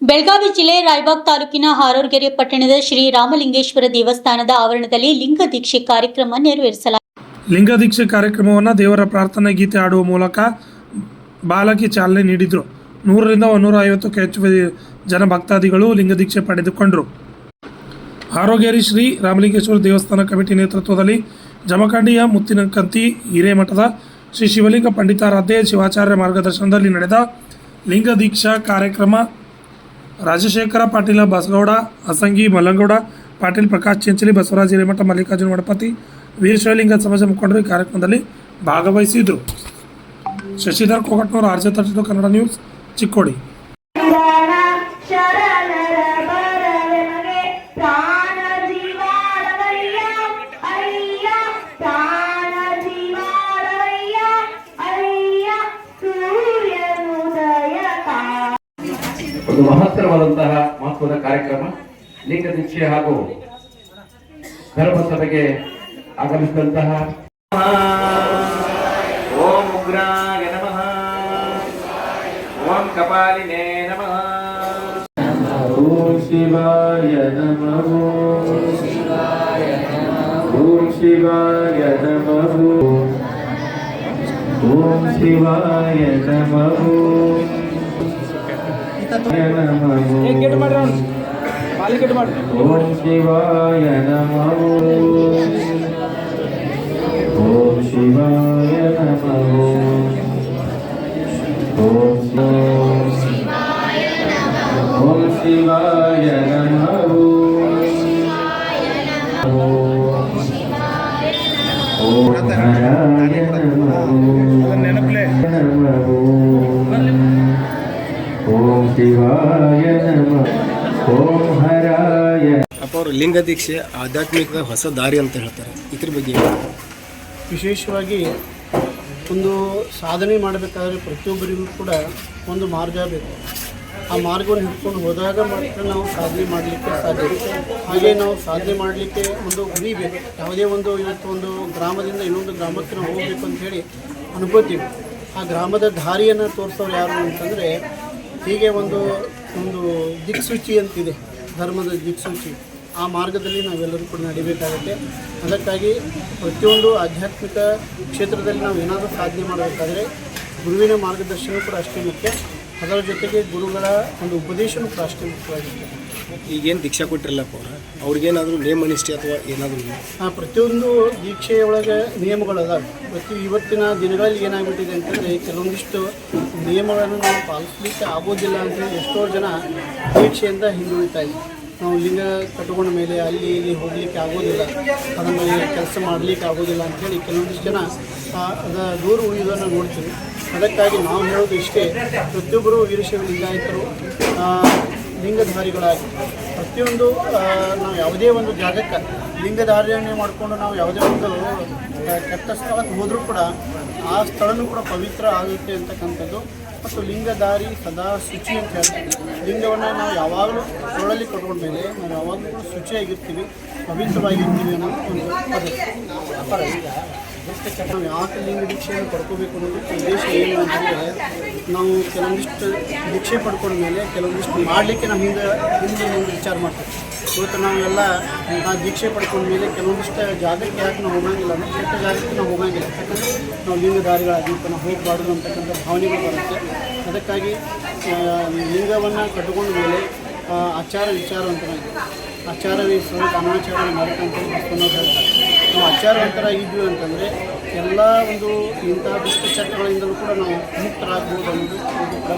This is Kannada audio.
ಬೆಳಗಾವಿ ಜಿಲ್ಲೆ ರಾಯಬಾಗ್ ತಾಲೂಕಿನ ಹಾರೋರ್ಗೆರೆ ಪಟ್ಟಣದ ಶ್ರೀ ರಾಮಲಿಂಗೇಶ್ವರ ದೇವಸ್ಥಾನದ ಆವರಣದಲ್ಲಿ ಲಿಂಗ ದೀಕ್ಷೆ ಕಾರ್ಯಕ್ರಮ ನೆರವೇರಿಸಲಾಯಿತು. ಲಿಂಗ ದೀಕ್ಷೆ ಕಾರ್ಯಕ್ರಮವನ್ನು ದೇವರ ಪ್ರಾರ್ಥನಾ ಗೀತೆ ಆಡುವ ಮೂಲಕ ಬಾಲಕಿ ಚಾಲನೆ ನೀಡಿದರು. 100 ರಿಂದ 150ಕ್ಕೂ ಹೆಚ್ಚು ಜನ ಭಕ್ತಾದಿಗಳು ಲಿಂಗ ದೀಕ್ಷೆ ಪಡೆದುಕೊಂಡರು. ಹಾರೋಗೇರಿ ಶ್ರೀ ರಾಮಲಿಂಗೇಶ್ವರ ದೇವಸ್ಥಾನ ಕಮಿಟಿ ನೇತೃತ್ವದಲ್ಲಿ ಜಮಖಂಡಿಯ ಮುತ್ತಿನಕಂತಿ ಹಿರೇಮಠದ ಶ್ರೀ ಶಿವಲಿಂಗ ಪಂಡಿತಾರಾಧ್ಯ ಶಿವಾಚಾರ್ಯ ಮಾರ್ಗದರ್ಶನದಲ್ಲಿ ನಡೆದ ಲಿಂಗ ದೀಕ್ಷಾ ಕಾರ್ಯಕ್ರಮ ರಾಜಶೇಖರ ಪಾಟೀಲ ಬಸಗೌಡ ಅಸಂಗಿ ಮಲ್ಲಂಗೌಡ ಪಾಟೀಲ್ ಪ್ರಕಾಶ್ ಚಿಂಚಲಿ ಬಸವರಾಜ ಹಿರೇಮಠ ಮಲ್ಲಿಕಾರ್ಜುನ ಮಠಪತಿ ವೀರಶೈವಲಿಂಗ ಸಮಾಜ ಮುಖಂಡರು ಈ ಕಾರ್ಯಕ್ರಮದಲ್ಲಿ ಭಾಗವಹಿಸಿದರು. Shashidhar Kogatnur, RJ 32 Kannada news, Chikkodi. ಒಂದು ಮಹತ್ತರವಾದಂತಹ ಮಹತ್ವದ ಕಾರ್ಯಕ್ರಮ ಲಿಂಗ ದೀಕ್ಷೆ ಹಾಗೂ ಧರ್ಮಸಭೆಗೆ ಆಗಮಿಸಿದಂತಹ ಓಂ ಉಗ್ರಾಯ ನಮಃ, ಓಂ ಕಪಾಲಿನೇ ನಮಃ, ಓಂ ಶಿವಾಯ ನಮಃ, ಓಂ ಶಿವಾಯ ನಮಃ, ಓಂ ಶಿವಾಯ ನಮಃ, ಓಂ ಶಿವಾಯ ನಮಃ, ಓಂ ಶಿವಾಯ ನಮಃ, ಓಂ ಶಿವಾಯ ನಮಃ, ಓಂ ಹರಾಯ ನಮಃ, ಓಂ ಶಿವಾಯ ನಮಃ, ಓಂ ಹರಾಯ. ಅವರು ಲಿಂಗ ದೀಕ್ಷೆ ಆಧ್ಯಾತ್ಮಿಕದ ಹೊಸ ದಾರಿ ಅಂತ ಹೇಳ್ತಾರೆ. ಇದ್ರ ಬಗ್ಗೆ ವಿಶೇಷವಾಗಿ ಒಂದು ಸಾಧನೆ ಮಾಡಬೇಕಾದ್ರೆ ಪ್ರತಿಯೊಬ್ಬರಿಗೂ ಕೂಡ ಒಂದು ಮಾರ್ಗ ಬೇಕು. ಆ ಮಾರ್ಗವನ್ನು ಹಿಡ್ಕೊಂಡು ಹೋದಾಗ ಮಾತ್ರ ನಾವು ಸಾಧನೆ ಮಾಡಲಿಕ್ಕೆ ಸಾಧ್ಯ. ಹಾಗೆ ನಾವು ಸಾಧನೆ ಮಾಡಲಿಕ್ಕೆ ಒಂದು ಗುರಿ ಬೇಕು. ಯಾವುದೇ ಒಂದು ಇವತ್ತು ಒಂದು ಗ್ರಾಮದಿಂದ ಇನ್ನೊಂದು ಗ್ರಾಮಕ್ಕೆ ನಾವು ಹೋಗಬೇಕು ಅಂತ ಹೇಳಿ ಅನ್ಕೋತೀವಿ. ಆ ಗ್ರಾಮದ ದಾರಿಯನ್ನು ತೋರಿಸೋರು ಯಾರು ಅಂತಂದರೆ, ಹೀಗೆ ಒಂದು ದಿಕ್ಸೂಚಿ ಅಂತಿದೆ, ಧರ್ಮದ ದಿಕ್ಸೂಚಿ. ಆ ಮಾರ್ಗದಲ್ಲಿ ನಾವೆಲ್ಲರೂ ಕೂಡ ನಡಿಬೇಕಾಗುತ್ತೆ. ಅದಕ್ಕಾಗಿ ಪ್ರತಿಯೊಂದು ಆಧ್ಯಾತ್ಮಿಕ ಕ್ಷೇತ್ರದಲ್ಲಿ ನಾವು ಏನಾದರೂ ಸಾಧನೆ ಮಾಡಬೇಕಾದ್ರೆ ಗುರುವಿನ ಮಾರ್ಗದರ್ಶನ ಕೂಡ ಅಷ್ಟೇ ಮುಖ್ಯ. ಅದರ ಜೊತೆಗೆ ಗುರುಗಳ ಒಂದು ಉಪದೇಶನೂ ಕೂಡ ಅಷ್ಟೇ ಮುಖ್ಯವಾಗಿದೆ. ಈಗೇನು ದೀಕ್ಷಾ ಕೊಟ್ಟಿರಲ್ಲಪ್ಪ ಅವ್ರಿಗೇನಾದರೂ ನೇಮ ನಿಷ್ಠೆ ಅಥವಾ ಏನಾದರೂ? ಪ್ರತಿಯೊಂದು ದೀಕ್ಷೆಯೊಳಗೆ ನಿಯಮಗಳದಾವೆ. ಇವತ್ತಿನ ದಿನಗಳಲ್ಲಿ ಏನಾಗ್ಬಿಟ್ಟಿದೆ ಅಂತಂದರೆ, ಕೆಲವೊಂದಿಷ್ಟು ನಿಯಮಗಳನ್ನು ನಾವು ಪಾಲಿಸಲಿಕ್ಕೆ ಆಗೋದಿಲ್ಲ ಅಂತೇಳಿ ಎಷ್ಟೋ ಜನ ದೀಕ್ಷೆಯಿಂದ ಹಿಂದುಳಿತಾ ಇದ್ದೀವಿ. ನಾವು ಲಿಂಗ ಕಟ್ಕೊಂಡ ಮೇಲೆ ಅಲ್ಲಿ ಇಲ್ಲಿ ಹೋಗಲಿಕ್ಕೆ ಆಗೋದಿಲ್ಲ, ಅದನ್ನು ಕೆಲಸ ಮಾಡಲಿಕ್ಕೆ ಆಗೋದಿಲ್ಲ ಅಂಥೇಳಿ ಕೆಲವೊಂದಿಷ್ಟು ಜನ ದೂರ ಉಳಿಯೋದನ್ನು ನೋಡ್ತೀವಿ. ಅದಕ್ಕಾಗಿ ನಾವು ಹೇಳೋದು ಇಷ್ಟೇ, ಪ್ರತಿಯೊಬ್ಬರು ವೀರಶೈವ ಲಿಂಗಾಯತರು ಲಿಂಗಧಾರಿಗಳಾಗಿ ಪ್ರತಿಯೊಂದು ನಾವು ಯಾವುದೇ ಒಂದು ಜಾಗಕ್ಕೆ ಲಿಂಗಧಾರಣೆ ಮಾಡಿಕೊಂಡು ನಾವು ಯಾವುದೇ ಒಂದು ಕೆಟ್ಟ ಸ್ಥಳಕ್ಕೆ ಹೋದರೂ ಕೂಡ ಆ ಸ್ಥಳನೂ ಕೂಡ ಪವಿತ್ರ ಆಗುತ್ತೆ ಅಂತಕ್ಕಂಥದ್ದು. ಮತ್ತು ಲಿಂಗಧಾರಿ ಸದಾ ಶುಚಿ ಅಂತ ಹೇಳ್ತೀವಿ. ಲಿಂಗವನ್ನು ನಾವು ಯಾವಾಗಲೂ ತೊಳಲಿ ಕಟ್ಕೊಂಡ ಮೇಲೆ ನಾವು ಯಾವಾಗಲೂ ಕೂಡ ಶುಚಿಯಾಗಿರ್ತೀವಿ, ಪವಿತ್ರವಾಗಿರ್ತೀವಿ ಅನ್ನೋದು ಒಂದು ಪದ್ಧತಿ. ನಾವು ಯಾಕೆ ಲಿಂಗ ದೀಕ್ಷೆಯನ್ನು ಪಡ್ಕೋಬೇಕು ಅನ್ನೋದಕ್ಕೆ ಉದ್ದೇಶ ಏನು ಅಂತಂದರೆ, ನಾವು ಕೆಲವೊಂದಿಷ್ಟು ದೀಕ್ಷೆ ಪಡ್ಕೊಂಡ ಮೇಲೆ ಕೆಲವೊಂದಿಷ್ಟು ಮಾಡಲಿಕ್ಕೆ ನಾವು ಹಿಂದೆ ವಿಚಾರ ಮಾಡ್ತೀವಿ. ಇವತ್ತು ನಾವೆಲ್ಲ ಆ ದೀಕ್ಷೆ ಪಡ್ಕೊಂಡ ಮೇಲೆ ಕೆಲವೊಂದಿಷ್ಟು ಜಾಗಕ್ಕೆ ಯಾಕೆ ನಾವು ಹೋಗಂಗಿಲ್ಲ ಅಂದರೆ, ಕೆಟ್ಟ ಜಾಗಕ್ಕೆ ನಾವು ಹೋಗಂಗಿಲ್ಲ. ಯಾಕಂದರೆ ನಾವು ಲಿಂಗಧಾರಿಗಳಾಗಿತ್ತು, ನಾವು ಹೋಗಬಾರ್ದು ಅಂತಕ್ಕಂಥ ಭಾವನೆಗಳು ಬರುತ್ತೆ. ಅದಕ್ಕಾಗಿ ಲಿಂಗವನ್ನು ಕಟ್ಟಿಕೊಂಡ ಮೇಲೆ ಆಚಾರ ವಿಚಾರ ಅಂತ ಆಚಾರವೇ ಅನಾಚಾರ ಮಾಡ್ಕೊಂತ ಹೇಳ್ತಾರೆ. ನಾವು ಆಚಾರವಂತರಾಗಿದ್ವಿ ಅಂತಂದರೆ ಎಲ್ಲ ಒಂದು ಇಂಥ ದುಷ್ಟ ಚಟಗಳಿಂದಲೂ ಕೂಡ ನಾವು ಮುಕ್ತರಾಗ್ಬೋದು ಅನ್ನೋದು ಕೂಡ